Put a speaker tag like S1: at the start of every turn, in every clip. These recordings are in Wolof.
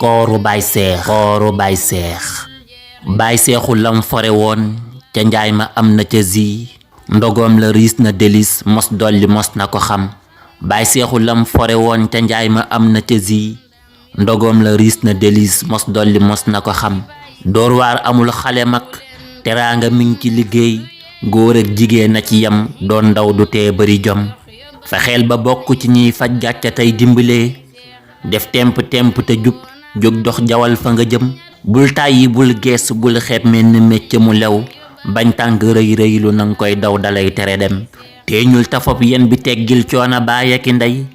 S1: kooru Baay Seex Baay Seexu lam fore woon ca njaay ma am na ca zi ndogoom la riis na delis mos dolli mos na ko xam Baay Seexu lam fore woon ca njaay ma am na ca zi ndogoom la riis na delis mos dolli mos na ko xam door waar amul xale mag teraanga mi ngi ci liggéey góor ak jigéen na ci yam doon ndaw du tee bari jom fexeel ba bokk ci ñiy faj gàcca tey dimbalee def temp te jub jóg dox jawal fa nga jëm bul tàyyi bul gees bul xeeb mel ni mecc mu lew bañ tàng rëy lu nang koy daw dalay tere dem teeñul tafop yen bi teggil coona baay ak ndey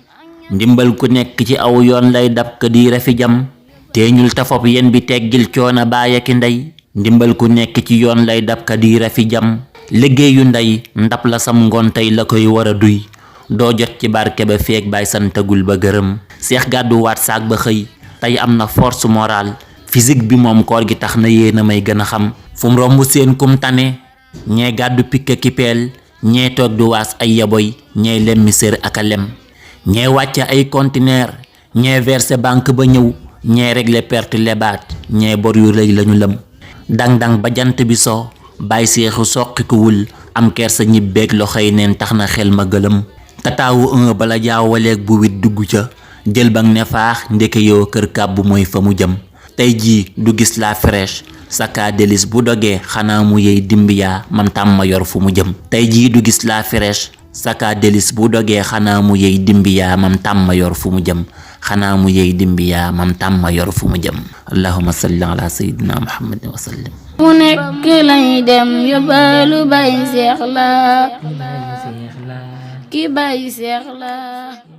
S1: ndimbal ku nekk ci aw yoon lay dab ka di refi jam teeñul tafop yen bi teggil coona baay ak ndey ndimbal ku nekk ci yoon lay dab ka di refi jam liggéeyu ndey ndab la sam ngoon tey la koy war a duy doo jot ci barke ba feek baay santagul ba gërëm seex gàddu waat saak ba xëy tey am na force morale physique bi moom koor gi tax na yéena may gën a xam fu mu romb seen kum tane ñee gàddu pikka kipeel ñee toog du waas ay yaboy ñee lemmi sër ak a lem ñee wàcce ay conteneur ñee verser banque ba ñëw ñee régler perte lebaat ñee bor yu rëy lañu lëm dang-dang ba jant bi so Baay Seexu soqikuwul am kersa ñibbeeg loxoy neen tax na xel ma gëlëm tataawu bala jaawaleeg bu wit dugg ca jël bang ne faax ndeke yoo kër kàbbu mooy fa mu jëm tey jii du gis la fraîche saka delis bu dogee xanaa mu yey dimbiyaa mam tam ma yor fu mu jëm tey jii du gis la fraîche saka delis bu dogee xanaa mu yey dimbiyaa mam tam ma yor fu mu jëm xanaa mu yey dimbiyaa mam tam ma yor fu mu jëm allahumma salli ala sayyidina muhammadin wa sallim
S2: mu nekk lañuy dem yóbbalu Baay Seex la ki Baay Seex la